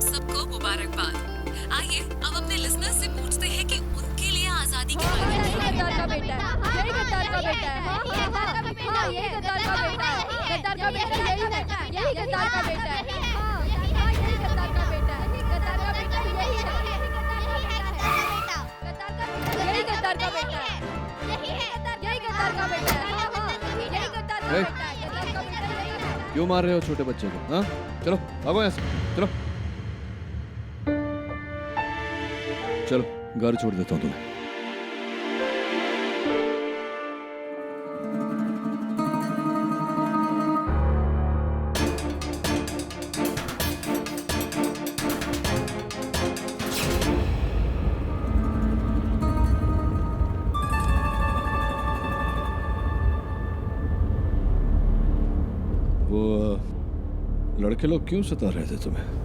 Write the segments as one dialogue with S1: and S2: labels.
S1: सबको मुबारकबाद। आइए अब अपने लिसनर्स से पूछते हैं कि उनके लिए आजादी के बारे में
S2: गद्दार का बेटा है, यही गद्दार का बेटा है। हाँ, यही गद्दार का बेटा है। गद्दार का बेटा यही है, यही गद्दार का बेटा है। हाँ, यही गद्दार का बेटा है। गद्दार का बेटा यही है, यही गद्दार का बेटा है। यही गद्दार का बेटा है। हाँ, यही गद्दार का बेटा है। गद्दार का बेटा यही है।
S3: क्यों मार रहे हो छोटे बच्चे को? हाँ, चलो भागो यहाँ से, चलो चलो घर छोड़ देता हूँ तुम्हें। वो लड़के लोग क्यों सता रहे थे तुम्हें?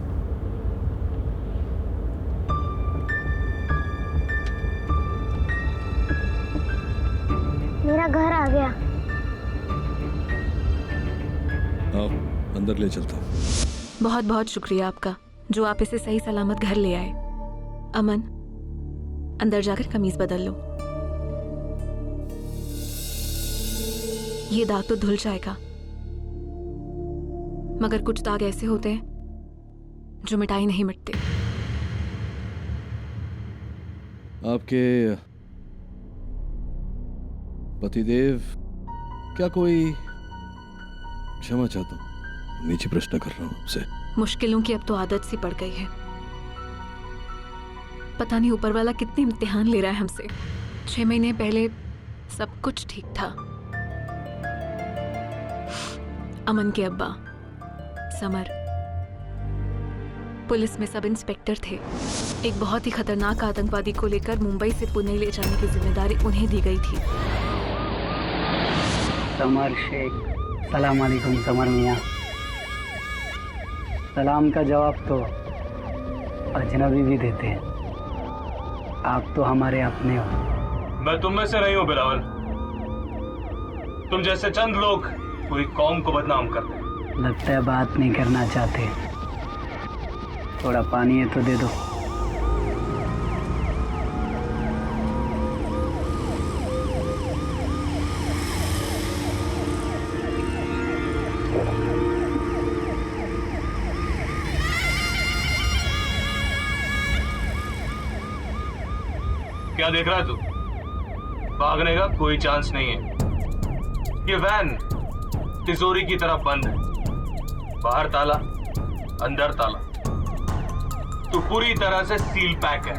S4: मेरा घर आ गया।
S3: आओ अंदर ले चलता हूँ।
S5: बहुत बहुत शुक्रिया आपका जो आप इसे सही सलामत घर ले आए। अमन, अंदर जाकर कमीज बदल लो। ये दाग तो धुल जाएगा, मगर कुछ दाग ऐसे होते हैं जो मिटाई नहीं मिटते।
S3: आपके पतिदेव क्या कोई? क्षमा चाहता हूँ, नीचे प्रश्न कर रहा हूँ आपसे।
S5: मुश्किलों की अब तो आदत सी पड़ गई है। पता नहीं ऊपर वाला कितने इम्तिहान ले रहा है हमसे। 6 महीने पहले सब कुछ ठीक था। अमन के अब्बा समर पुलिस में सब इंस्पेक्टर थे। एक बहुत ही खतरनाक आतंकवादी को लेकर मुंबई से पुणे ले जाने की जिम्मेदारी उन्हें दी गई थी।
S6: समर शेख, सलाम अलैकुम समर मियाँ। सलाम का जवाब तो अजनबी भी देते हैं। आप तो हमारे अपने हो।
S7: मैं तुम में से नहीं हूँ बिलावल। तुम जैसे चंद लोग पूरी कौम को बदनाम करते हैं।
S6: लगता है बात नहीं करना चाहते। थोड़ा पानी है तो दे दो।
S7: क्या देख रहा है तू? भागने का कोई चांस नहीं है। ये वैन तिजोरी की तरह बंद है। बाहर ताला, अंदर ताला। तू पूरी तरह से सील पैक है।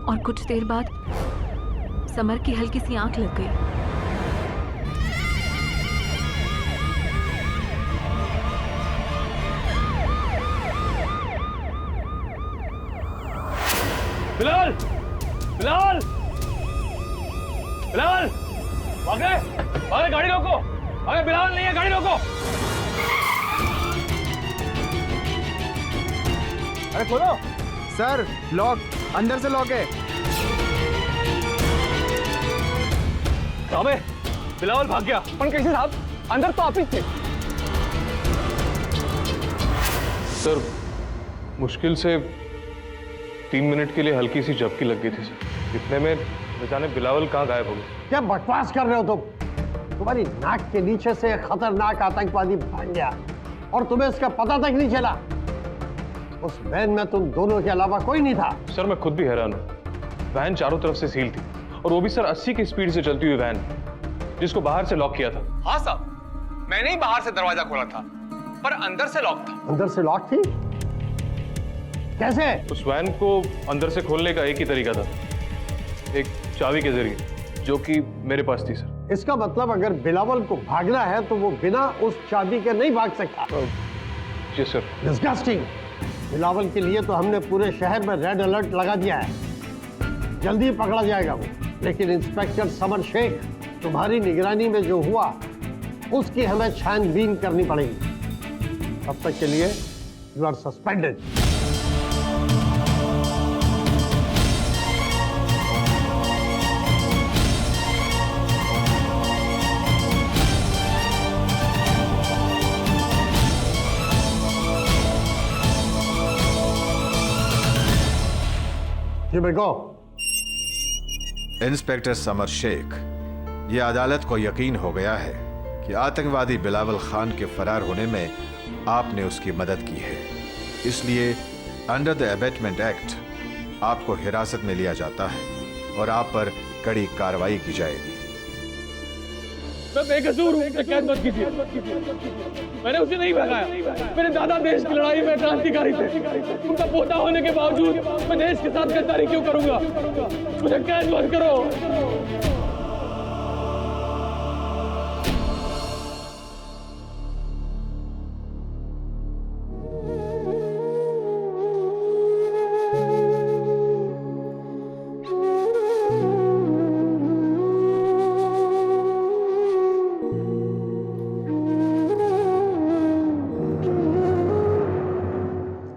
S5: और कुछ देर बाद समर की हल्की सी आंख लग गई।
S7: बिलाल! बिलाल! बिलाल! भागे! भागे, गाड़ी रोको! भागे, बिलाल नहीं है, गाड़ी रोको! अरे खोलो!
S8: सर लॉक, अंदर से लॉक है।
S7: अबे बिलावल भाग गया। पर कैसे साहब? अंदर तो आप ही थे।
S9: सर मुश्किल से 3 मिनट के लिए हल्की सी झपकी लग गई थी सर। इतने में न जाने बिलावल कहाँ गायब हो गए।
S10: क्या बकवास कर रहे हो तुम? तुम्हारी नाक के नीचे से एक खतरनाक आतंकवादी भाग गया और तुम्हें इसका पता तक नहीं चला। उस वैन में तुम दोनों के अलावा कोई नहीं था।
S9: सर मैं खुद भी हैरान हूँ। वैन चारों तरफ से सील थी और वो भी सर 80 की स्पीड से चलती हुई वैन, जिसको बाहर से लॉक किया था।
S8: हाँ साहब, मैंने ही बाहर से दरवाजा खोला था, पर अंदर से लॉक था।
S10: अंदर से लॉक थी? कैसे?
S9: उस वैन को अंदर से खोलने का एक ही तरीका था, एक चाबी के जरिए, जो कि मेरे पास थी सर।
S10: इसका मतलब अगर बिलावल को भागना है तो वो बिना उस चाबी के नहीं भाग सकता।
S9: जी सर।
S10: डिस्गस्टिंग। बिलावल के लिए तो हमने पूरे शहर में रेड अलर्ट लगा दिया है। जल्दी पकड़ा जाएगा वो। लेकिन इंस्पेक्टर समर शेख, तुम्हारी निगरानी में जो हुआ उसकी हमें छानबीन करनी पड़ेगी। तब तक के लिए you are suspended. You may go.
S4: Inspector Samar Shaikh, ये अदालत को यकीन हो गया है कि आतंकवादी बिलावल खान के फरार होने में आपने उसकी मदद की है, इसलिए अंडर द अबेटमेंट एक्ट आपको हिरासत में लिया जाता है और आप पर कड़ी कार्रवाई की जाएगी।
S9: मैं बेकसूर हूं, कैद मत कीजिए। मैंने उसे नहीं भगाया। मेरे दादा देश की लड़ाई में क्रांतिकारी थे। उनका पोता होने के बावजूद मैं देश के साथ गद्दारी क्यों करूंगा? मुझे कैद मत करो।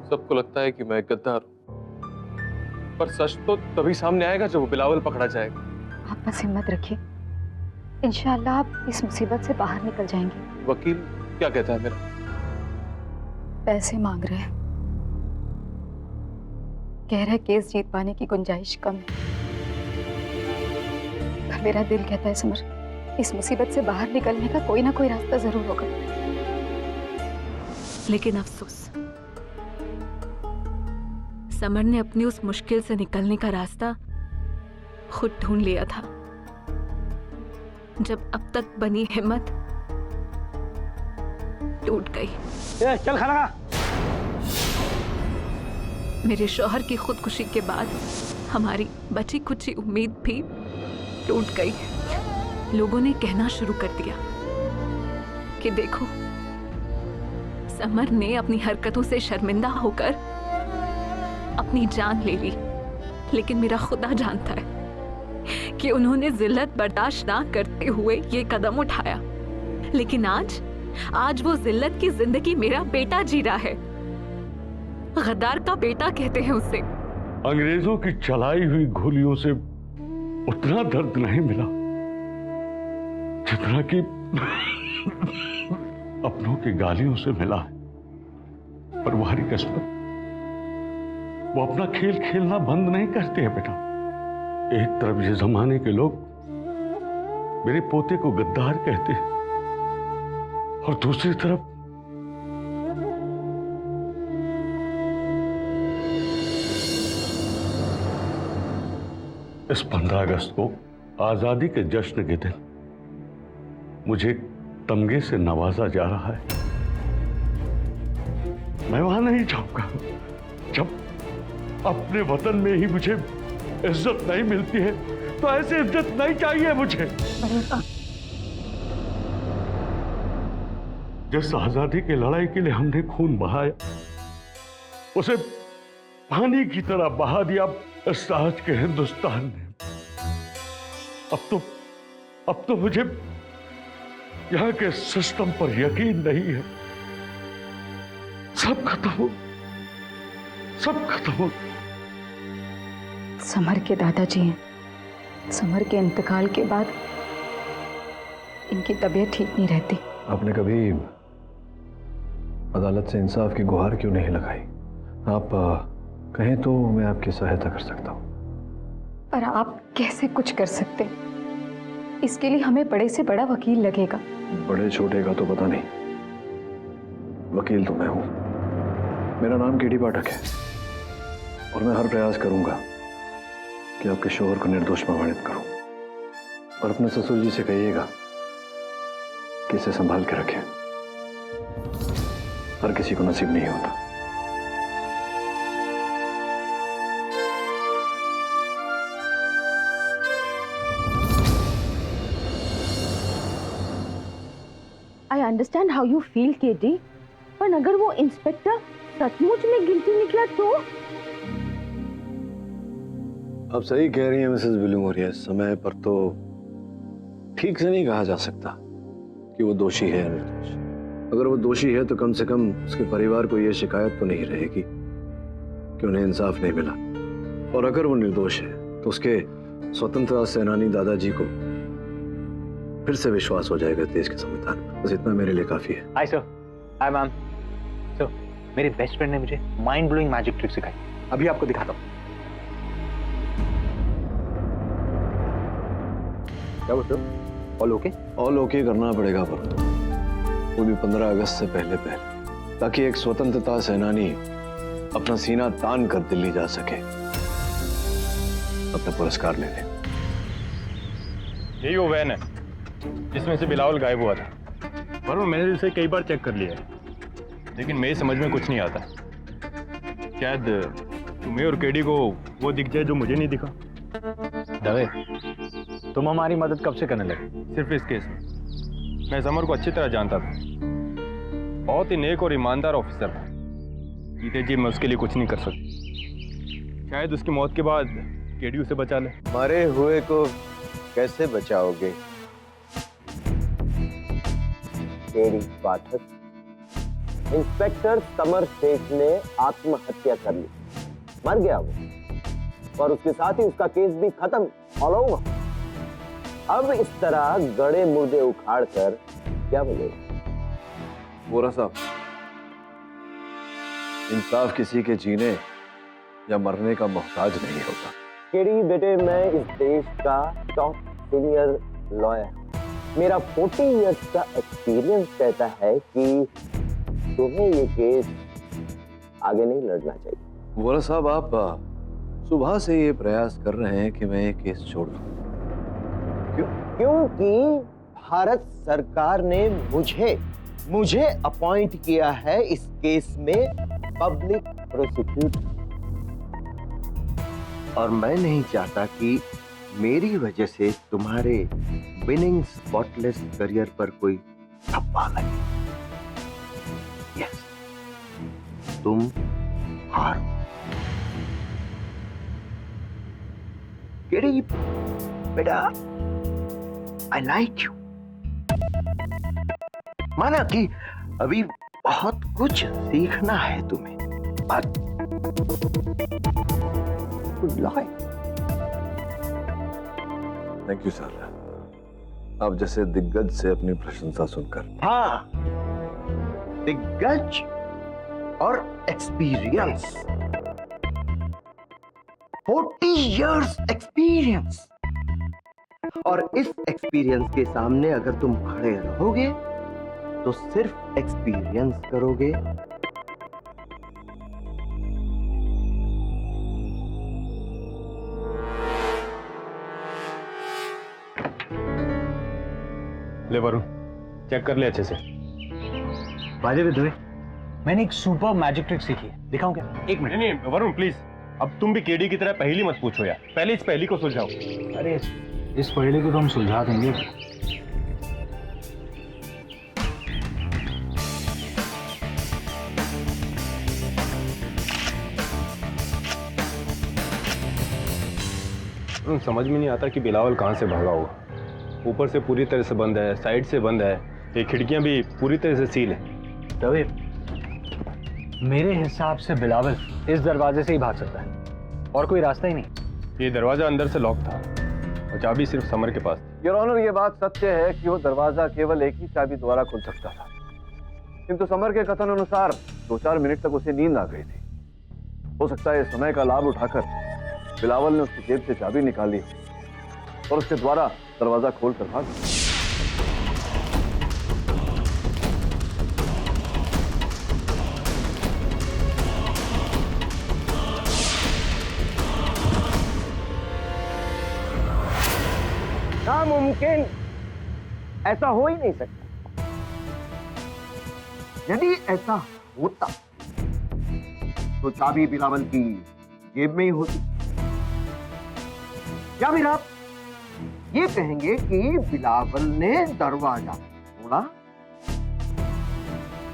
S9: सबको लगता है कि मैं गद्दार हूं, पर सच तो तभी सामने आएगा जब वो बिलावल पकड़ा जाएगा।
S11: आप बस हिम्मत रखिए, इंशाअल्लाह आप इस मुसीबत से बाहर निकल जाएंगे।
S9: वकील क्या कहता है मेरा?
S11: पैसे मांग रहे हैं, कह रहे केस जीत पाने की गुंजाइश कम है। पर मेरा दिल कहता है समर, इस मुसीबत से बाहर निकलने का कोई ना कोई रास्ता जरूर होगा।
S5: लेकिन अफसोस, समर ने अपनी उस मुश्किल से निकलने का रास्ता खुद ढूंढ लिया था। जब अब तक बनी हिम्मत टूट गई।
S6: चल खाना खा।
S5: मेरे शौहर की खुदकुशी के बाद हमारी बची कुची उम्मीद भी टूट गई। लोगों ने कहना शुरू कर दिया कि देखो, समर ने अपनी हरकतों से शर्मिंदा होकर अपनी जान ले ली, लेकिन मेरा खुदा जानता है कि उन्होंने जिल्लत बर्दाश्त ना करते हुए ये कदम उठाया। लेकिन आज वो जिल्लत की जिंदगी मेरा बेटा जी रहा है। गद्दार का बेटा कहते हैं उसे।
S12: अंग्रेजों की चलाई हुई गोलियों से उतना दर्द नहीं मिला जितना कि अपनों की गालियों से मिला है। पर तुम्हारी किस्मत, वो अपना खेल खेलना बंद नहीं करते हैं बेटा। एक तरफ ये जमाने के लोग मेरे पोते को गद्दार कहते हैं और दूसरी तरफ इस 15 अगस्त को आजादी के जश्न के दिन मुझे तमगे से नवाजा जा रहा है। मैं वहां नहीं जाऊंगा जब अपने वतन में ही मुझे इज्जत नहीं मिलती है। तो ऐसी इज्जत नहीं चाहिए मुझे। जिस आजादी की लड़ाई के लिए हमने खून बहाया, उसे पानी की तरह बहा दिया इस आज के हिंदुस्तान ने। अब तो मुझे यहां के सिस्टम पर यकीन नहीं है। सब खत्म हो, सब खत्म हो।
S11: समर के दादाजी हैं। समर के इंतकाल के बाद इनकी तबीयत ठीक नहीं रहती।
S3: आपने कभी अदालत से इंसाफ की गुहार क्यों नहीं लगाई? आप कहें तो मैं आपकी सहायता कर सकता हूं।
S11: पर आप कैसे कुछ कर सकते? इसके लिए हमें बड़े से बड़ा वकील लगेगा।
S3: बड़े छोटे का तो पता नहीं, वकील तो मैं हूं। मेरा नाम केडी पाठक है और मैं हर प्रयास करूंगा कि आपके शौहर को निर्दोष प्रमाणित करूं। और अपने ससुर जी से कहिएगा कि इसे संभाल के रखें। हर किसी को नसीब नहीं होता।
S2: I understand how you feel, KD, पर अगर वो इंस्पेक्टर सचमुच में गिल्टी निकला तो?
S3: आप सही कह रही हैं मिसेस विलुमोरिया। इस समय पर तो ठीक से नहीं कहा जा सकता कि वो दोषी है या निर्दोष। अगर वो दोषी है तो कम से कम उसके परिवार को ये शिकायत तो नहीं रहेगी कि उन्हें इंसाफ नहीं मिला। और अगर वो निर्दोष है तो उसके स्वतंत्रता सेनानी दादाजी को फिर से विश्वास हो जाएगा देश के संविधान में। बस इतना मेरे लिए काफी है।
S6: Hi sir. Hi ma'am. Sir, मेरे बेस्ट फ्रेंड ने मुझे माइंड ब्लोइंग मैजिक ट्रिक सिखाई। अभी आपको दिखाता हूँ।
S3: क्या बोलते हो? ऑल ओके करना पड़ेगा पर वो भी 15 अगस्त से पहले, ताकि एक स्वतंत्रता सेनानी अपना सीना तान कर दिल्ली जा सके, अपना पुरस्कार ले ले।
S13: यही वो वैन है जिसमें से बिलावल गायब हुआ था। वरुण, मैंने इसे कई बार चेक कर लिया है, लेकिन मेरी समझ में कुछ नहीं आता। शायद तुम्हें और केडी को वो दिख जाए जो मुझे नहीं दिखा।
S14: दवे, तुम हमारी मदद कब से करने लगे?
S13: सिर्फ इस केस में। मैं समर को अच्छी तरह जानता था, बहुत ही नेक और ईमानदार ऑफिसर था। जीते जी मैं उसके लिए कुछ नहीं कर सकता। शायद उसकी मौत के बाद केडी उसे बचा ले।
S15: मरे हुए को कैसे बचाओगे? केडी पाठक, इंस्पेक्टर समर शेख ने आत्महत्या कर ली, मर गया वो, और उसके साथ ही उसका केस भी खत्म, ऑल ओवर। अब इस तरह गड़े मुर्दे उखाड़ कर क्या मिलेगा?
S3: वोरा साहब, इंसाफ किसी के जीने या मरने का मोहताज नहीं होता।
S15: केडी बेटे, मैं इस देश का टॉप सीनियर लॉयर, मेरा 40 इयर्स का एक्सपीरियंस कहता है कि तुम्हें ये केस आगे नहीं लड़ना चाहिए।
S3: वोरा साहब, आप सुबह से ये प्रयास कर रहे हैं कि मैं ये केस छोड़ दूं।
S15: क्यों? क्योंकि भारत सरकार ने मुझे अपॉइंट किया है इस केस में पब्लिक प्रोसिक्यूटर, और मैं नहीं चाहता कि मेरी वजह से तुम्हारे विनिंग स्पॉटलेस करियर पर कोई ठप्पा लगे। यस, तुम हारो। केडी बेटा, आई लाइक यू। माना कि अभी बहुत कुछ सीखना है तुम्हें, but good luck।
S3: Thank you sir, आप जैसे दिग्गज से अपनी प्रशंसा सुनकर।
S15: हाँ, दिग्गज और एक्सपीरियंस, 40 इयर्स एक्सपीरियंस, और इस एक्सपीरियंस के सामने अगर तुम खड़े रहोगे तो सिर्फ एक्सपीरियंस करोगे।
S13: ले वरुण, चेक कर ले अच्छे से।
S14: बाजे विधवे, मैंने एक सुपर मैजिक ट्रिक सीखी है, दिखाऊं क्या? एक मिनट।
S13: नहीं वरुण प्लीज, अब तुम भी केडी की तरह पहेली मत पूछो यार, पहले इस पहेली को सुलझाओ।
S14: अरे इस पहेली को तो हम सुलझा देंगे।
S13: समझ में नहीं आता कि बिलावल कहाँ से भागा होगा। ऊपर से पूरी तरह से बंद है, साइड से बंद है, ये खिड़कियां भी पूरी तरह से सील है।
S14: दवे, मेरे हिसाब से बिलावल इस दरवाजे से ही भाग सकता है, और कोई रास्ता ही नहीं।
S13: ये दरवाजा अंदर से लॉक था और चाबी सिर्फ समर के पास।
S3: योर ऑनर, ये बात सत्य है कि वो दरवाजा केवल एक ही चाबी द्वारा खुल सकता था, किंतु समर के कथन अनुसार 2-4 मिनट तक उसे नींद आ गई थी। हो सकता है समय का लाभ उठाकर बिलावल ने उसकी जेब से चाबी निकाली और उसके द्वारा दरवाजा खोलकर भाग।
S15: नामुमकिन, ऐसा हो ही नहीं सकता। यदि ऐसा होता तो चाबी बिलावल की जेब में ही होती, या फिर आप ये कहेंगे कि बिलावल ने दरवाजा तोड़ा,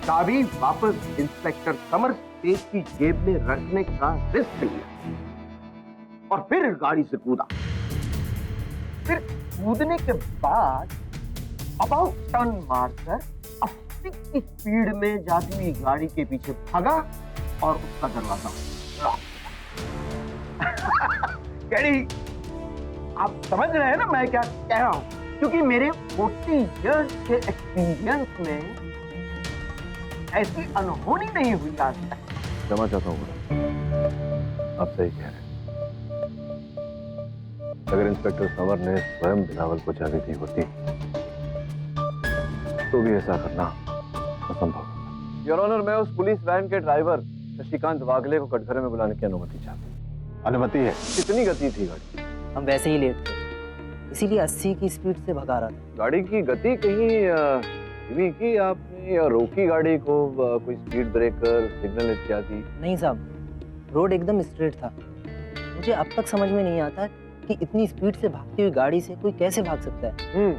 S15: चाबी वापस इंस्पेक्टर समर शेख की जेब में रखने का रिस्क लिया और फिर गाड़ी से कूदा। फिर कूदने के बाद अबाउट टर्न मारकर 80 की स्पीड में जाती हुई गाड़ी के पीछे भागा और उसका दरवाजा केडी, आप समझ रहे हैं ना मैं क्या कह रहा हूं? क्योंकि मेरे 40 इयर्स के एक्सपीरियंस में ऐसी अनहोनी नहीं हुई आज तक।
S3: क्षमा चाहता हूँ, आप सही कह रहे हैं। अगर इंस्पेक्टर समर ने स्वयं बिलावल को चाबी दी होती तो भी ऐसा करना असंभव। योर ऑनर, मैं उस पुलिस वैन के ड्राइवर शशिकांत वागले को कटघरे में बुलाने की अनुमति चाहता हूँ। अनुमति है। कितनी गति थी गाड़ी?
S16: हम वैसे ही लेट थे, इसीलिए 80 की स्पीड से भगा रहा था।
S3: गाड़ी की गति कहीं धीमी की आपने या रोकी गाड़ी को? कोई स्पीड ब्रेकर, सिग्नल इत्यादि?
S16: नहीं साहब, रोड एकदम स्ट्रेट था। मुझे अब तक समझ में नहीं आता कि इतनी स्पीड से भागती हुई गाड़ी से कोई कैसे भाग सकता है।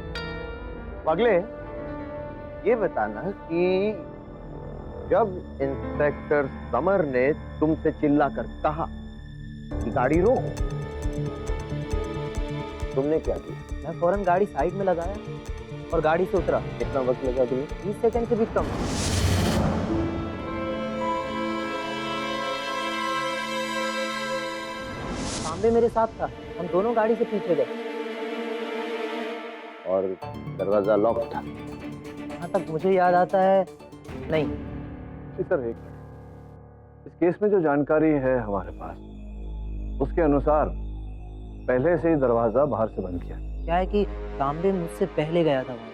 S15: वागले, ये बताना कि जब इंस्पेक्टर समर ने तुमसे चिल्लाकर कहा कि गाड़ी रोको, तुमने क्या किया?
S16: मैं फौरन गाड़ी साइड में लगाया और गाड़ी से उतरा।
S15: कितना वक्त लगा तुम्हें?
S16: 20 सेकंड से भी कम। तांबे मेरे साथ था, हम दोनों गाड़ी से पीछे गए।
S15: और दरवाजा लॉक था?
S16: जहाँ तक मुझे याद आता है नहीं।
S3: जी सर, एक इस केस में जो जानकारी है हमारे पास, उसके अनुसार पहले से ही दरवाजा बाहर से बंद किया।
S16: क्या है कि तांबे मुझसे पहले गया था वहाँ,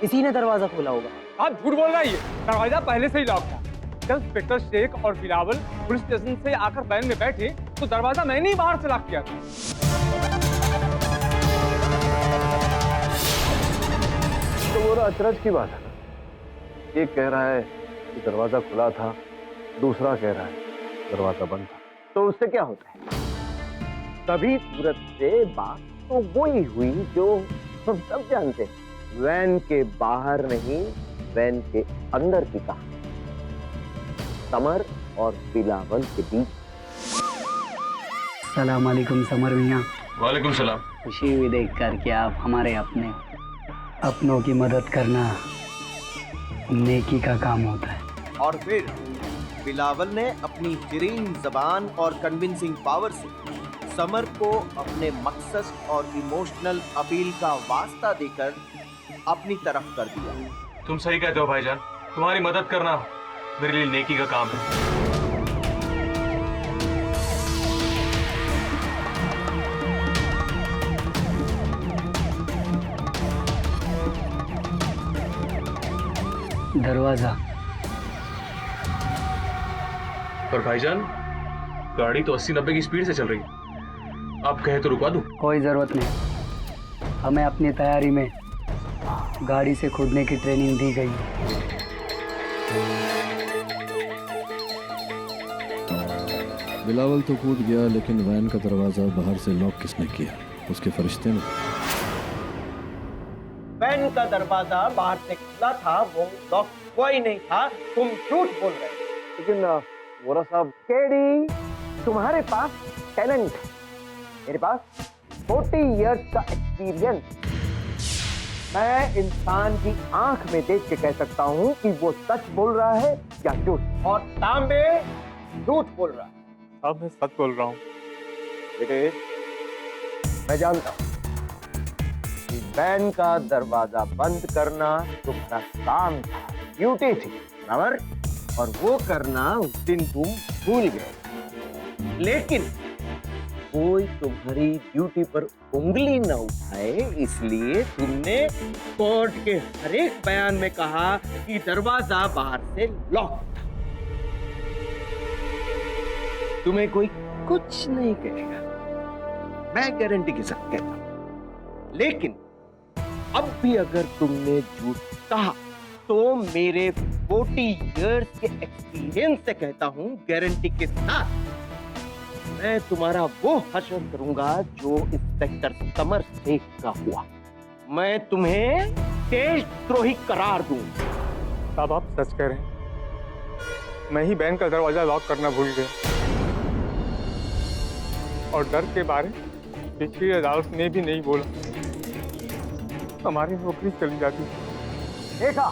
S16: किसी ने दरवाजा खोला होगा।
S8: आप झूठ बोल रहा है, दरवाजा पहले से ही लॉक था। जब इंस्पेक्टर शेख और बिलावल पुलिस स्टेशन से आकर वैन में बैठे तो दरवाजा मैंने ही बाहर से लॉक किया था।
S3: तो वो अचरज की बात है ना। एक कह रहा है कि दरवाजा खुला था, दूसरा कह रहा है दरवाजा बंद था।
S15: तो उससे क्या होता है? सभी सूरत से बात तो वही हुई जो हम सब जानते हैं। वैन के बाहर नहीं, वैन के अंदर की कहानी समर और बिलावल के बीच।
S6: सलाम अलैकुम समर मियाँ।
S7: वालेकुम सलाम।
S6: खुशी हुई देखकर कि आप हमारे अपनों की मदद करना नेकी का काम होता है।
S17: और फिर बिलावल ने अपनी शीरीन जबान और कन्विंसिंग पावर से समर को अपने मकसद और इमोशनल अपील का वास्ता देकर अपनी तरफ कर दिया।
S7: तुम सही कहते हो भाईजान, तुम्हारी मदद करना मेरे लिए नेकी का काम है।
S6: दरवाजा।
S7: पर भाईजान, गाड़ी तो 80-90 की स्पीड से चल रही है, आप कहे तो रुकवा दूं?
S6: कोई जरूरत नहीं, हमें अपनी तैयारी में गाड़ी से कूदने की ट्रेनिंग दी गई है।
S3: बिलावल तो कूद गया, लेकिन वैन का दरवाजा बाहर से लॉक किसने किया? उसके फरिश्ते ने।
S15: वैन का दरवाजा बाहर से खुला था, वो लॉक कोई नहीं था। तुम झूठ बोल रहे हो।
S3: लेकिन वोरा साहब,
S15: केडी, तुम्हारे पास टैलेंट है, मेरे पास 40 इयर्स का एक्सपीरियंस। मैं इंसान की आंख में देख के कह सकता हूं कि वो सच बोल रहा है या झूठ। और तांबे झूठ बोल रहा है।
S13: साहब, मैं सच बोल रहा हूँ।
S15: बेटे, मैं जानता हूं कि वैन का दरवाजा बंद करना तुम्हारा काम था, ड्यूटी थी, बराबर? और वो करना उस दिन तुम भूल गए। लेकिन कोई तुम्हारी ड्यूटी पर उंगली न उठाए, इसलिए तुमने कोर्ट के हर एक बयान में कहा कि दरवाजा बाहर से लॉक था। तुम्हें कोई कुछ नहीं कहेगा, मैं गारंटी के साथ कहता हूं। लेकिन अब भी अगर तुमने झूठ कहा तो मेरे 40 इयर्स के एक्सपीरियंस से कहता हूं, गारंटी के साथ, मैं तुम्हारा वो हश्र करूंगा जो इंस्पेक्टर समर शेख का हुआ। मैं तुम्हें देशद्रोही करार दूंगा।
S13: साहब, आप सच कह रहे हैं। मैं ही वैन का दरवाजा लॉक करना भूल गया और डर के बारे पिछली अदालत ने भी नहीं बोला, हमारी नौकरी चली जाती।
S15: देखा,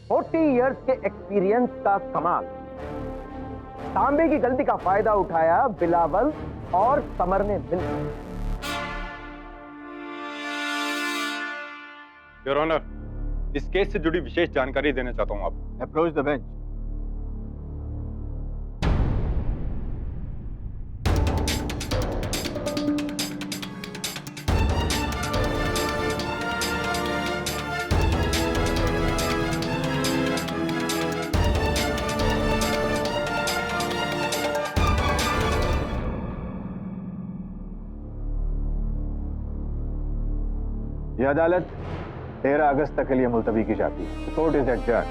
S15: 40 इयर्स के एक्सपीरियंस का कमाल। तांबे की गलती का फायदा उठाया बिलावल और समर ने मिलकर।
S13: योर ऑनर, इस केस से जुड़ी विशेष जानकारी देना चाहता हूं आप।
S15: Approach the bench.
S18: यह अदालत 13 अगस्त तक के लिए मुलतवी की जाती है। Court is adjourn.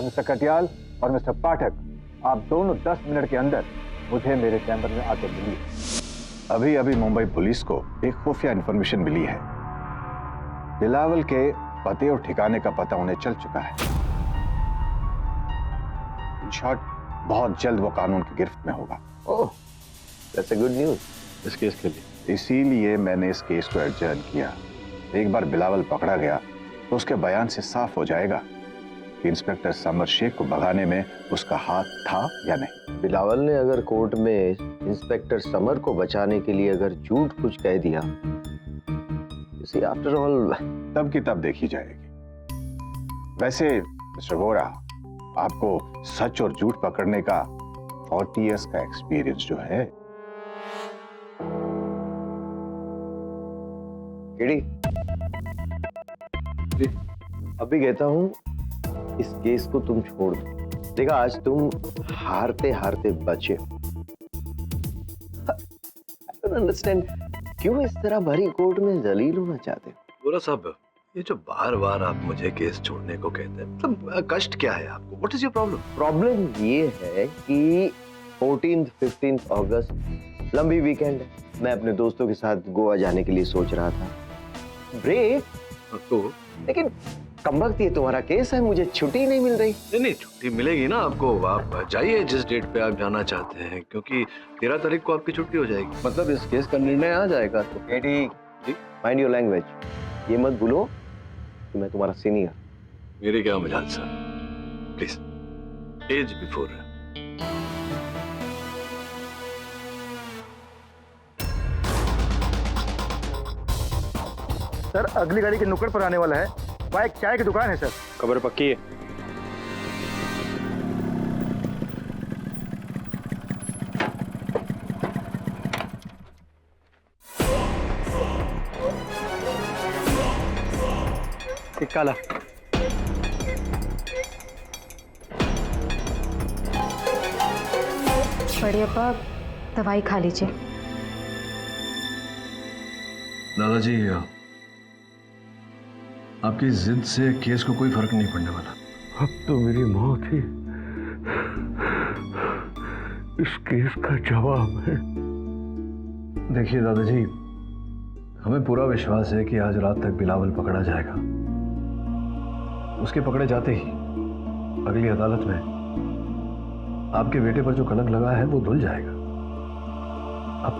S18: Mister Katiyal और मिस्टर पाठक, आप दोनों 10 मिनट के अंदर मुझे मेरे चैम्बर में आके मिलिए।
S12: अभी अभी मुंबई पुलिस को एक खुफिया इंफॉर्मेशन मिली है। बिलावल के पते और ठिकाने का पता उन्हें चल चुका है। इन शॉर्ट, बहुत जल्द वो कानून की गिरफ्त में होगा।
S3: ओह, दैट्स अ गुड न्यूज़ इस केस के लिए।
S12: इसीलिए मैंने इस केस को एडजर्न किया। एक बार बिलावल पकड़ा गया तो उसके बयान से साफ हो जाएगा कि इंस्पेक्टर समर शेख को भगाने में उसका हाथ था या नहीं।
S17: बिलावल ने अगर कोर्ट में इंस्पेक्टर समर को बचाने के लिए अगर झूठ कुछ कह दिया, इसे आफ्टर ऑल
S12: तब की तब देखी जाएगी। वैसे मिस्टर वोरा, आपको सच और झूठ पकड़ने का 40 इयर्स का एक्सपीरियंस जो है।
S17: केडी, अभी कहता हूं, इस केस को तुम छोड़ दो। देखा, आज तुम हारते हारते बचे। I don't understand, क्यों इस तरह भरी कोर्ट में जलील होना चाहते हो?
S3: वोरा साहब, ये जो बार बार आप मुझे केस छोड़ने को कहते हैं, मतलब कष्ट क्या है आपको? What is your problem?
S17: Problem ये है कि 14th 15th अगस्त लंबी वीकेंड है। मैं अपने दोस्तों के साथ गोवा जाने के लिए सोच रहा था। ब्रेक
S3: तो,
S17: लेकिन कमबख्त ये तुम्हारा केस है, मुझे छुट्टी नहीं मिल रही।
S3: नहीं, छुट्टी मिलेगी ना आपको। आप जाइए जिस डेट पे आप जाना चाहते हैं, क्योंकि 13 तारीख को आपकी छुट्टी हो जाएगी।
S17: मतलब इस केस का निर्णय आ जाएगा। तो केडी, माइंड योर लैंग्वेज। ये मत भूलो कि मैं तुम्हारा सीनियर।
S3: मेरे क्या मजाल sir, please, age before.
S18: Sir, अगली गाड़ी के नुक्कड़ पर आने वाला है। वहाँ एक चाय की दुकान है सर।
S13: खबर पक्की है?
S6: एक काला।
S11: बड़े अब्बा, दवाई खा लीजिए।
S3: दादाजी, आपकी जिद से केस को कोई फर्क नहीं पड़ने वाला।
S12: अब तो मेरी मौत ही इस केस का जवाब है।
S3: देखिए दादाजी, हमें पूरा विश्वास है कि आज रात तक बिलावल पकड़ा जाएगा। उसके पकड़े जाते ही अगली अदालत में आपके बेटे पर जो कलंक लगा है वो धुल जाएगा। आप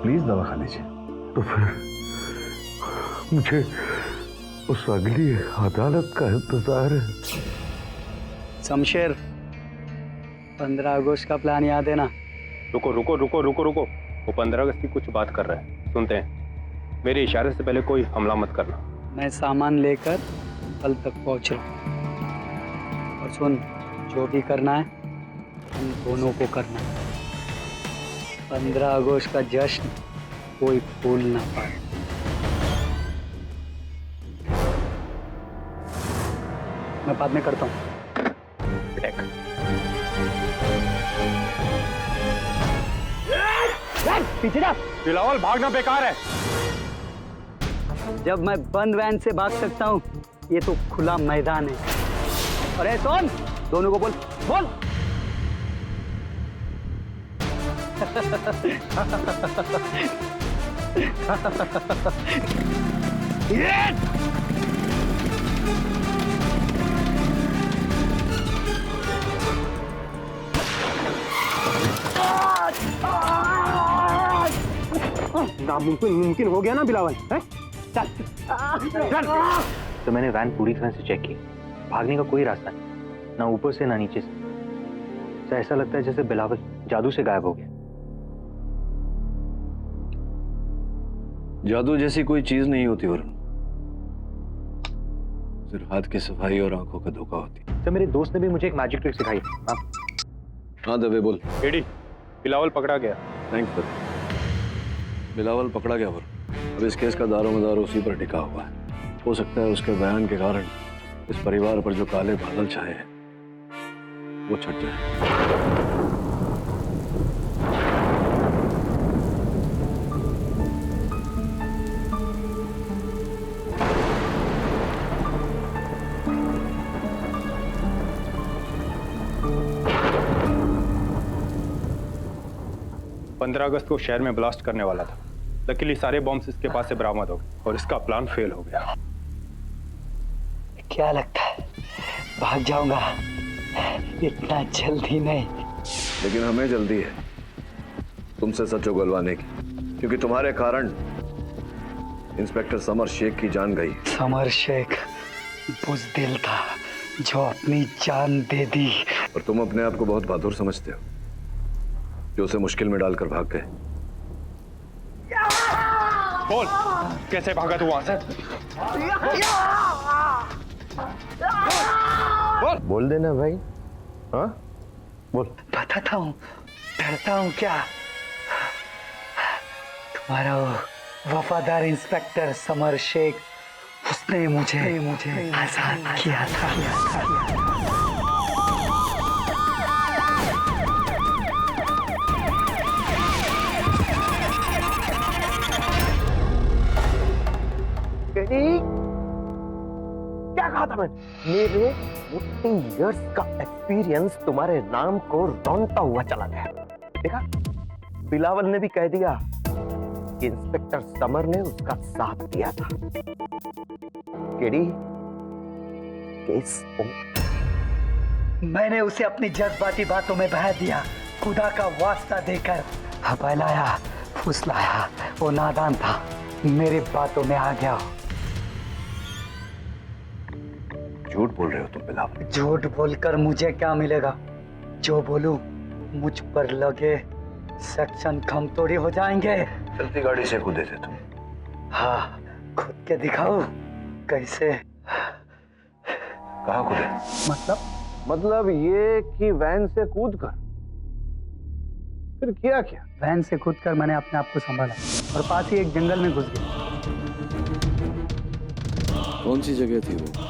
S3: प्लीज दवा खा लीजिए।
S12: तो फिर मुझे उस अगली अदालत का इंतजार है।
S6: शमशेर, 15 अगस्त का प्लान याद है ना?
S13: रुको रुको रुको रुको रुको, वो 15 अगस्त की कुछ बात कर रहा है, सुनते हैं। मेरे इशारे से पहले कोई हमला मत करना।
S6: मैं सामान लेकर कल तक पहुंच रहा हूँ। और सुन, जो भी करना है हम दोनों को करना है। 15 अगस्त का जश्न कोई भूल ना पाए। मैं बाद में करता हूँ। पीछे जा।
S13: बिलावल, भागना बेकार है।
S6: जब मैं बंद वैन से भाग सकता हूँ, ये तो खुला मैदान है। अरे सोन, दोनों को बोल बोल।
S18: नामुमकिन मुमकिन हो गया ना बिलावल, है? चल चल।
S14: तो मैंने वैन पूरी तरह से चेक की, भागने का कोई रास्ता नहीं, ना ऊपर से ना नीचे से। तो ऐसा लगता है जैसे बिलावल जादू से गायब हो गया।
S3: जादू जैसी कोई चीज नहीं होती वरुण, सिर्फ हाथ की सफाई और आंखों का धोखा होती।
S14: तो मेरे दोस्त ने भी मुझे एक मैजिक ट्रिक सिखाई।
S3: हाँ दबे बोल।
S13: एडी, बिलावल पकड़ा गया।
S3: Thanks sir. बिलावल पकड़ा गया वरुण। अब इस केस का दारोमदार उसी पर टिका हुआ है। हो सकता है उसके बयान के कारण इस परिवार पर जो काले बादल छाए हैं वो छट जाए।
S13: 15 अगस्त को शहर में ब्लास्ट करने वाला था। लकीली सारे बॉम्ब्स इसके पास से बरामद हो गए और इसका प्लान फेल हो गया।
S6: क्या लगता है भाग जाऊंगा? इतना जल्दी नहीं।
S3: लेकिन हमें जल्दी है तुमसे सच उगलवाने की, क्योंकि तुम्हारे कारण इंस्पेक्टर समर शेख की जान गई।
S6: समर शेख बुज़दिल था जो अपनी जान दे दी।
S3: और तुम अपने आप को बहुत बहादुर समझते हो जो उसे मुश्किल में डालकर भाग गए।
S13: बोल, कैसे भागा तू वहां से?
S15: बोल देना भाई। हाँ बोल।
S6: बताता हूँ, डरता हूँ क्या? तुम्हारा वो वफादार इंस्पेक्टर समर शेख, उसने मुझे आजाद किया था।
S15: क्या कहा था मैंने? मेरे 40 इयर्स का एक्सपीरियंस तुम्हारे नाम को रौंदता हुआ चला गया। देखा, बिलावल ने भी कह दिया कि इंस्पेक्टर समर ने उसका साथ दिया था। केडी, केस
S6: मैंने उसे अपनी जज्बाती बातों में बहा दिया, खुदा का वास्ता देकर बहलाया, फुसलाया। वो नादान था, मेरी बातों में आ गया।
S3: झूठ बोल रहे हो तुम बिलावल।
S6: झूठ बोलकर मुझे क्या मिलेगा? जो बोलूं मुझ पर लगे सेक्शन खम तोड़ी हो जाएंगे।
S3: चलती गाड़ी से कूदे थे तुम।
S6: हाँ, खुद के दिखाओ कैसे।
S3: कहाँ कूदे? मतलब ये कि वैन से कूदकर। फिर किया क्या?
S6: वैन से कूदकर मैंने अपने आप को संभाला और पास ही एक जंगल में घुस गया।
S3: कौन सी जगह थी वो?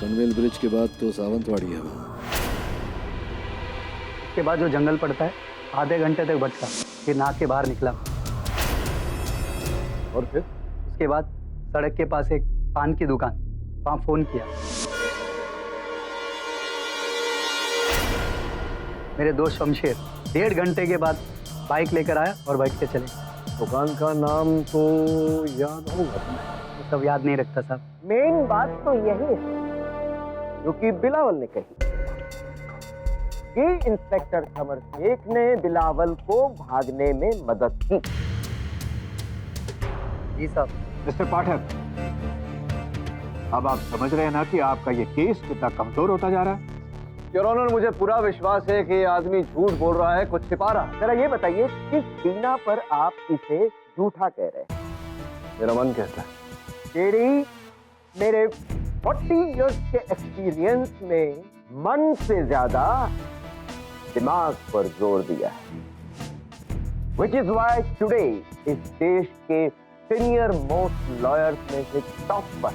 S3: पनवेल ब्रिज के बाद तो सावंतवाड़ी है।
S6: के बाद जो जंगल पड़ता है, आधे घंटे तक बचा, फिर नाक के बाहर निकला।
S3: और फिर
S6: उसके बाद सड़क के पास एक पान की दुकान, वहां फोन किया। मेरे दोस्त शमशेर 1.5 घंटे के बाद बाइक लेकर आया और बैठ के चले।
S3: दुकान का नाम तो याद होगा तुम्हें?
S6: तो सब याद नहीं रखता साहब।
S15: मेन बात तो यही है जो कि बिलावल ने कही कि इंस्पेक्टर समर शेख ने बिलावल को भागने में मदद की।
S6: जी साहब।
S18: मिस्टर पाठक, अब आप समझ रहे हैं ना कि आपका ये केस कितना कमजोर होता जा रहा है।
S3: योर ऑनर, मुझे पूरा विश्वास है कि ये आदमी झूठ बोल रहा है, कुछ छिपा रहा है।
S15: जरा ये बताइए किस बिना पर आप इसे झूठा कह रहे हैं?
S3: मेरा मन कहता है।
S15: तेरी मेरे 40 इयर्स के एक्सपीरियंस में मन से ज्यादा दिमाग पर जोर दिया है। Which is why today इस देश के सीनियर मोस्ट लॉयर्स में से टॉप पर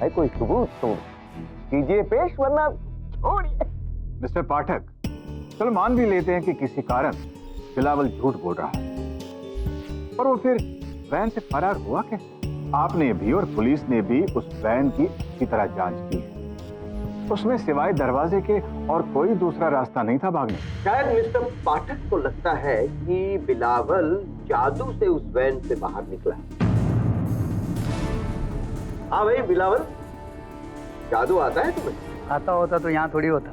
S15: है। कोई सबूत तो कीजिए पेश, वरना छोड़िए।
S18: मिस्टर पाठक, चलो मान भी लेते हैं कि किसी कारण बिलावल झूठ बोल रहा है, पर वो फिर वैन से फरार हुआ कैसे? आपने भी और पुलिस ने भी उस वैन की अच्छी तरह जांच की है। उसमें सिवाय दरवाजे के और कोई दूसरा रास्ता नहीं था भागने।
S15: शायद मिस्टर पाठक को लगता है कि बिलावल जादू से उस वैन से बाहर निकला। हाँ भाई बिलावल, जादू आता है तुम्हें?
S6: आता होता तो यहाँ थोड़ी होता।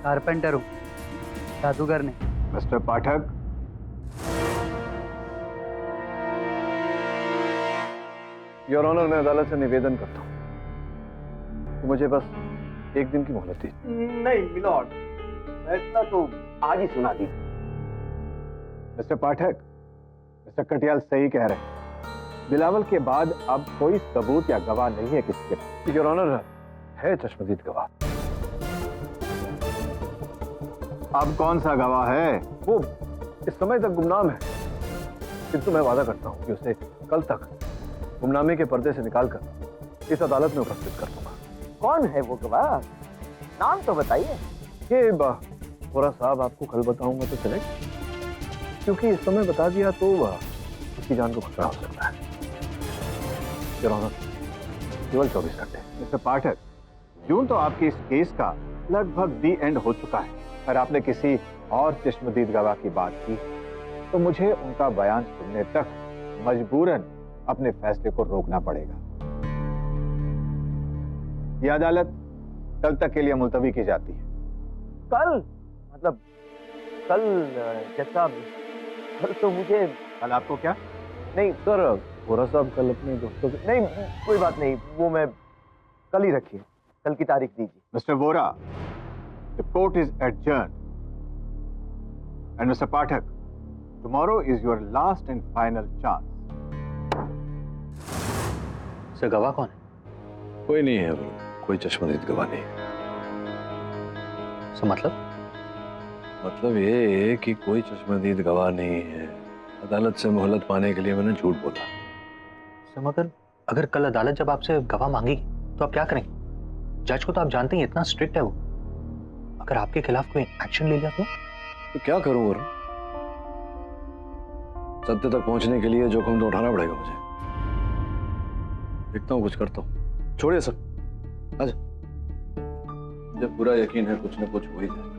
S6: कारपेंटर हूँ, जादूगर नहीं।
S18: मिस्टर पाठक,
S3: योर ऑनर, मैं अदालत से निवेदन करता हूँ कि मुझे बस 1 दिन की मोहलत दीजिए।
S15: नहीं मिलॉर्ड, फैसला तो आज ही सुना दी।
S18: मिस्टर पाठक, मिस्टर कटियाल सही कह रहे हैं। बिलावल के बाद अब कोई सबूत या गवाह नहीं है किसी के पास।
S3: योर ऑनर, है चश्मदीद गवाह।
S18: अब कौन सा गवाह है?
S3: वो इस समय तक गुमनाम है, किंतु मैं वादा करता हूँ कि उसे कल तक गुमनामे के पर्दे से निकालकर इस अदालत में उपस्थित कर दूंगा।
S15: कौन है वो गवाह? नाम तो बताइए।
S3: ये बोरा साहब, आपको कल बताऊंगा तो चलेगा, क्योंकि इस समय बता दिया तो उसकी जान को खतरा हो सकता है। योर ऑनर, केवल 24 घंटे।
S18: मिस्टर पाठक, यूं तो आपकी इस केस का लगभग दी एंड हो चुका है, पर आपने किसी और चश्मदीद गवाह की बात की तो मुझे उनका बयान सुनने तक मजबूरन अपने फैसले को रोकना पड़ेगा। यह अदालत कल तक के लिए मुलतवी की जाती है।
S15: कल मतलब कल जैसा कल तो मुझे
S18: कल आपको क्या?
S15: नहीं सर, वोरा साहब कल अपने दोस्तों के नहीं, कोई बात नहीं, वो मैं कल ही रखिए, कल की तारीख दीजिए।
S18: Mister Vora, the court is adjourn and mister Pathak, tomorrow is your last and final chance.
S14: Sir गवाह कौन है?
S3: कोई नहीं है, कोई चश्मदीद गवाह नहीं।
S14: सर
S3: मतलब ये है कि कोई चश्मदीद गवाह नहीं है। अदालत से मोहलत पाने के लिए मैंने झूठ बोला।
S14: सर मगर अगर कल अदालत जब आपसे गवाह मांगेगी तो आप क्या करेंगे? जज को तो आप जानते हैं इतना स्ट्रिक्ट है वो, अगर आपके खिलाफ कोई एक्शन ले लिया तो
S3: क्या करूं? और सत्य तक पहुंचने के लिए जोखिम तो उठाना पड़ेगा मुझे। देखता हूं, कुछ करता हूं। छोड़िए सब, अच्छा मुझे पूरा यकीन है कुछ न कुछ हो ही जाएगा।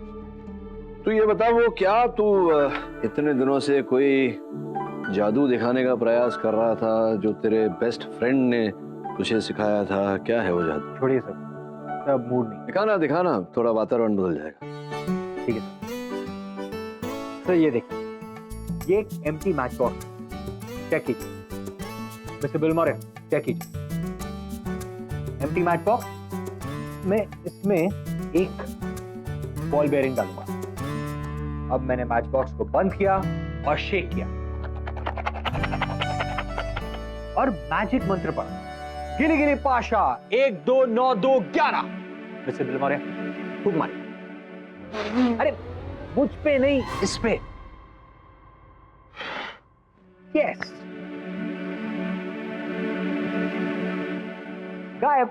S3: तू ये बता, वो क्या तू इतने दिनों से कोई जादू दिखाने का प्रयास कर रहा था जो तेरे बेस्ट फ्रेंड ने तुझे सिखाया था? क्या है वो जादू?
S14: छोड़िए सब मूड नहीं।
S3: दिखाना दिखाना, थोड़ा वातावरण बदल जाएगा।
S14: ठीक है
S15: सर, ये देखिए, ये एक एम्प्टी मैच बॉक्स, चेक कीजिए। मिस्टर बिलमोरे, चेक कीजिए। एम्प्टी मैच बॉक्स में इसमें एक बॉल बेयरिंग डालूंगा। अब मैंने मैच बॉक्स को बंद किया और शेक किया और मैजिक मंत्र पढ़ा, गिनी गिनी पाशा 1 2 9 2 11। मिस्टर बिलमोरे, खूब मारिए। अरे मुझ पे नहीं, इस पे। यस, गायब।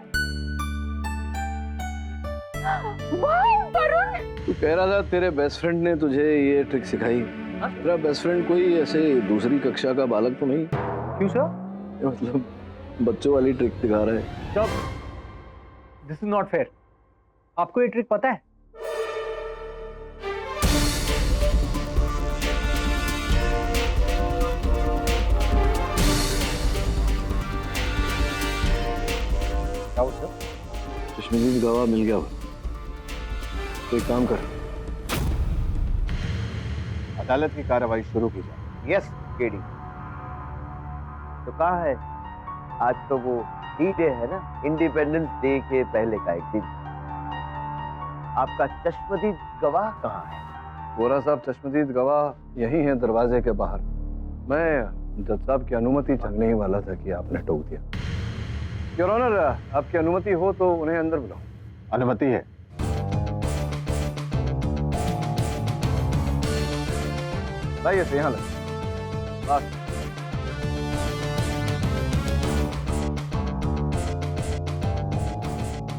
S2: वरुण,
S3: तू कह रहा था तेरे बेस्ट फ्रेंड ने तुझे ये ट्रिक सिखाई। तेरा बेस्ट फ्रेंड कोई ऐसे दूसरी कक्षा का बालक तो नहीं?
S15: क्यों सर?
S3: मतलब बच्चों वाली ट्रिक दिखा रहा है।
S15: Sir, this is not fair. आपको ये ट्रिक पता है?
S3: चश्मदीद गवाह मिल गया। तो एक काम कर,
S18: अदालत की कार्रवाई शुरू की जाए।
S15: Yes KD. तो कहा है, आज तो वो डी डे है ना, इंडिपेंडेंस डे के पहले का एक दिन। आपका चश्मदीद गवाह कहाँ है?
S3: वोरा साहब, चश्मदीद गवाह यही हैं दरवाजे के बाहर। मैं जज साहब की अनुमति चाहने ही वाला था कि आपने टोक दिया। योर ऑनर, आपकी अनुमति हो तो उन्हें अंदर बुलाओ।
S18: अनुमति है।
S3: लाइए से यहाँ लगे। बस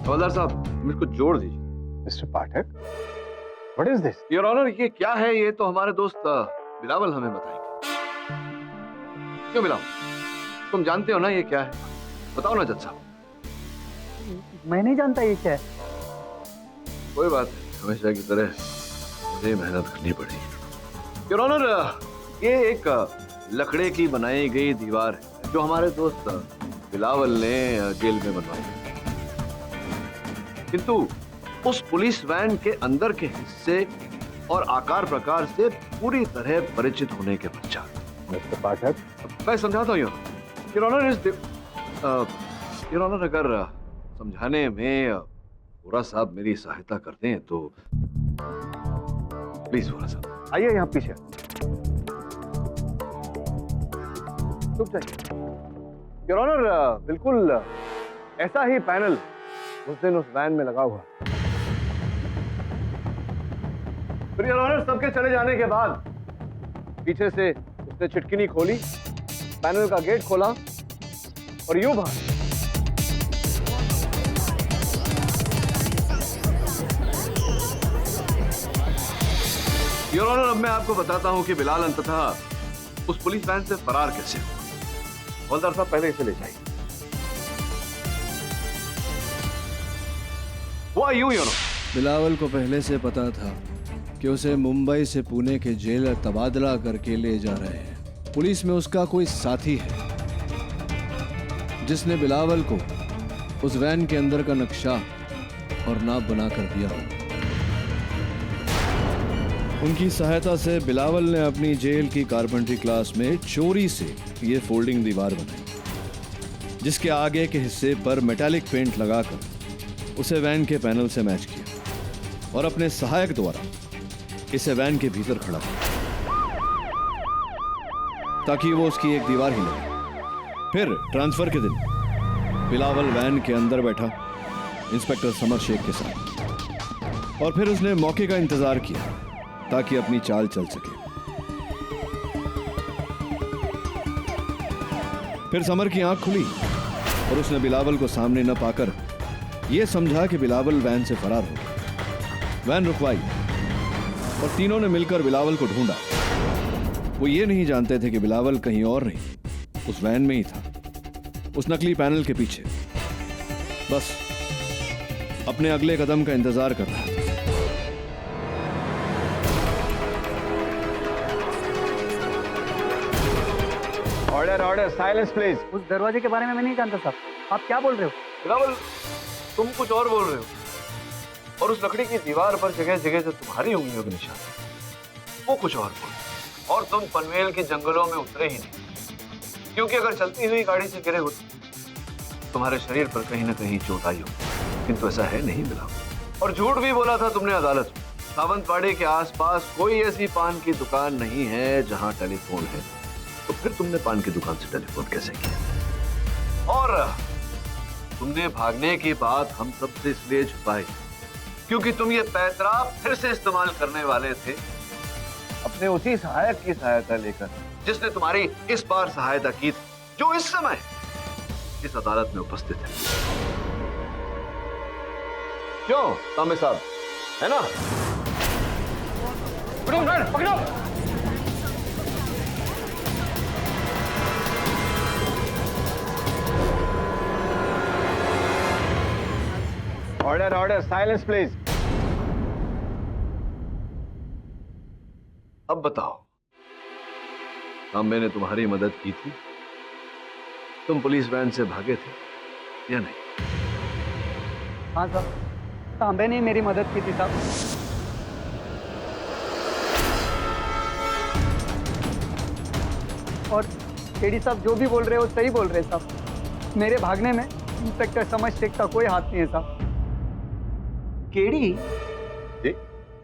S3: हवलदार साहब, मेरे को जोड़ दीजिए।
S18: Mister Pathak, what is this?
S3: Your honour, ये क्या है? ये तो हमारे दोस्त बिलावल हमें बताएंगे। क्यों बिलावल, तुम जानते हो ना ये क्या है? बताओ ना जज साहब।
S16: मैं नहीं जानता ये क्या है।
S3: कोई बात नहीं, हमेशा की तरह मुझे मेहनत करनी पड़ेगी। योर ऑनर, ये एक लकड़े की बनाई गई दीवार है जो हमारे दोस्त बिलावल ने जेल में बनवाई है। किंतु उस पुलिस वैन के अंदर के हिस्से और आकार प्रकार से पूरी तरह परिचित होने के पश्चात।
S18: मिस्टर पाठक,
S3: मैं समझाता हूँ योर ऑनर, अगर समझाने में वोरा साहब मेरी सहायता कर दें तो प्लीज। वोरा साहब
S18: आइए यहाँ पीछे।
S3: चुप जाइए। योर ऑनर, बिल्कुल ऐसा ही पैनल उस दिन उस वैन में लगा हुआ। फिर योर ऑनर, सबके चले जाने के बाद पीछे से उसने चिटकिनी खोली, पैनल का गेट खोला और यूं बाहर। योर ऑनर, अब मैं आपको बताता हूं कि बिलाल अंततः उस पुलिस वैन से फरार कैसे हुआ। हवलदार साहब, पहले इसे ले जाइए। Who are you, know?
S19: Bilawal को पहले से पता था कि उसे मुंबई से पुणे के जेल तबादला करके ले जा रहे हैं। पुलिस में उसका कोई साथी है जिसने बिलावल को उस वैन के अंदर का नक्शा और नाप बना कर दिया हो। उनकी सहायता से बिलावल ने अपनी जेल की कारपेंट्री क्लास में चोरी से ये फोल्डिंग दीवार बनाई, जिसके आगे के हिस्से पर मेटालिक पेंट लगाकर उसे वैन के पैनल से मैच किया और अपने सहायक द्वारा इसे वैन के भीतर खड़ा किया ताकि वो उसकी एक दीवार ही लगे। फिर ट्रांसफर के दिन बिलावल वैन के अंदर बैठा इंस्पेक्टर समर शेख के साथ और फिर उसने मौके का इंतजार किया ताकि अपनी चाल चल सके। फिर समर की आंख खुली और उसने बिलावल को सामने न पाकर यह समझा कि बिलावल वैन से फरार हो गया। वैन रुकवाई और तीनों ने मिलकर बिलावल को ढूंढा। वो ये नहीं जानते थे कि बिलावल कहीं और नहीं, उस वैन में ही था, उस नकली पैनल के पीछे, बस अपने अगले कदम का इंतजार कर रहा था।
S18: Order order, silence please.
S6: उस दरवाजे के बारे में मैं नहीं जानता साहब, आप क्या बोल रहे हो?
S3: बिलावल, तुम कुछ और बोल रहे हो और उस लकड़ी की दीवार पर जगह जगह जो तुम्हारी उंगलियों के निशान है वो कुछ और बोल। और तुम पनवेल के जंगलों में उतरे ही नहीं, क्योंकि अगर चलती हुई गाड़ी से गिरे होते तुम्हारे शरीर पर कहीं ना कहीं चोट आई हो, किंतु ऐसा है नहीं बिलावल। और झूठ भी बोला था तुमने अदालत में। सावंतवाड़ी के आसपास कोई ऐसी पान की दुकान नहीं है जहां टेलीफोन है, तो फिर तुमने पान की दुकान से टेलीफोन कैसे किया? और तुमने भागने की बात हम सबसे इसलिए छुपाई क्योंकि तुम ये पैतरा फिर से इस्तेमाल करने वाले थे अपने उसी सहायक की सहायता लेकर जिसने तुम्हारी इस बार सहायता की थी, जो इस समय इस अदालत में उपस्थित है। क्यों तामे साहब, है ना?
S8: पकड़ो पकड़ो।
S18: Order order, silence please.
S3: अब बताओ, तांबे ने तुम्हारी मदद की थी? तुम पुलिस वैन से भागे थे या नहीं?
S6: हाँ साहब, तांबे ने मेरी मदद की थी साहब। और केडी साहब जो भी बोल रहे हो सही बोल रहे साहब। मेरे भागने में इंस्पेक्टर समर शेख का कोई हाथ नहीं है साहब।
S15: केडी,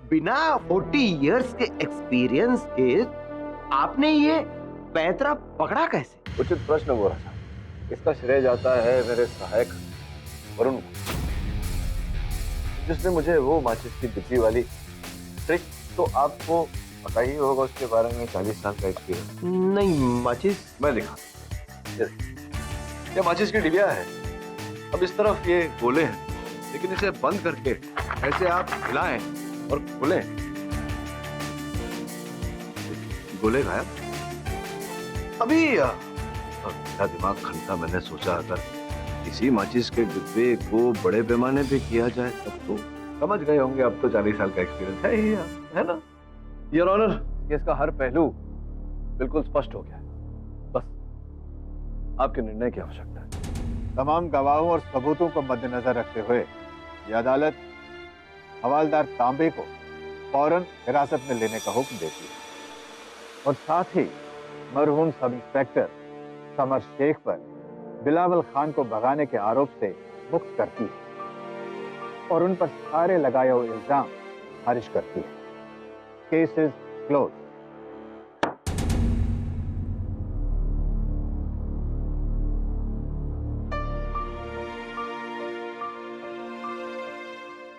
S15: बिना 40 इयर्स के एक्सपीरियंस के आपने ये पैतरा पकड़ा कैसे?
S3: उचित प्रश्न बोला साहब। इसका श्रेय जाता है मेरे सहायक वरुण, जिसने मुझे वो माचिस की डिब्बी वाली ट्रिक, तो आपको पता ही होगा उसके बारे में, 40 साल का एक्सपीरियंस।
S15: नहीं, माचिस
S3: मैं दिखा। ये माचिस की डिबिया है। अब इस तरफ ये गोले हैं, लेकिन इसे बंद करके ऐसे आप हिलाएं और खुलें, गोले गायब। अभी मेरा दिमाग खंता, मैंने सोचा अगर इसी माचिस के डिब्बे को बड़े पैमाने पे किया जाए तब तो समझ गए होंगे। अब तो 40 साल का एक्सपीरियंस है ही, है ना? योर ऑनर, केस का हर पहलू बिल्कुल स्पष्ट हो गया है। बस आपके निर्णय की आवश्यकता है।
S18: तमाम गवाहों और सबूतों को मद्देनजर रखते हुए यह अदालत हवालदार तांबे को फौरन हिरासत में लेने का हुक्म देती है और साथ ही मरहूम सब इंस्पेक्टर समर शेख पर बिलावल खान को भगाने के आरोप से मुक्त करती है और उन पर सारे लगाए हुए इल्जाम खारिज करती है। Case is close.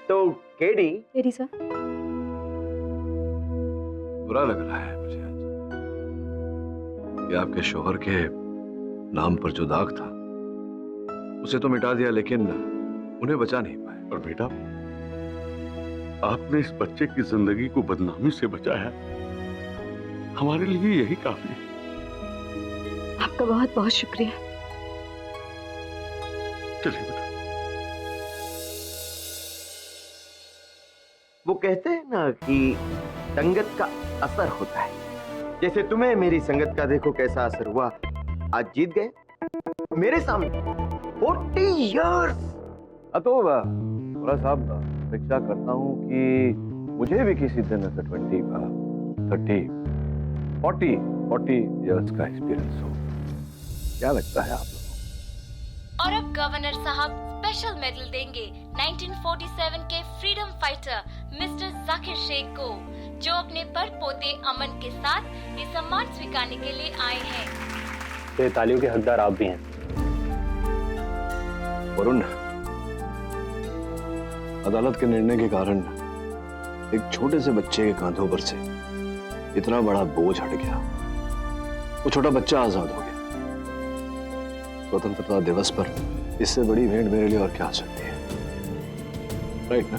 S15: तो केडी
S11: सर,
S3: बुरा लग रहा है मुझे आज कि आपके शोहर के नाम पर जो दाग था उसे तो मिटा दिया, लेकिन उन्हें बचा नहीं पाए।
S12: और बेटा, आपने इस बच्चे की जिंदगी को बदनामी से बचाया, हमारे लिए यही काफी है।
S11: आपका बहुत बहुत शुक्रिया।
S12: चलिए बेटा।
S15: वो कहते हैं ना कि संगत का असर होता है, जैसे तुम्हें मेरी संगत का देखो कैसा असर हुआ। आज जीत गए मेरे सामने 40 इयर्स।
S3: तो थोड़ा साहब अपेक्षा करता हूँ कि मुझे भी किसी दिन ऐसा 20 का 30 40 इयर्स का एक्सपीरियंस हो। क्या लगता है आप लोगों?
S20: और अब गवर्नर साहब स्पेशल मेडल देंगे 1947 के freedom fighter mister Zakir Shaikh को, जो अपने पर पोते अमन के साथ ये सम्मान स्वीकारने के लिए आए हैं।
S14: ये तालियों के हकदार आप भी हैं।
S3: वरुण, अदालत के निर्णय के कारण एक छोटे से बच्चे के कांधों पर से इतना बड़ा बोझ हट गया। वो छोटा बच्चा आजाद हो गया। स्वतंत्रता दिवस पर इससे बड़ी भेंट मेरे लिए और क्या हो सकती है? राइट ना?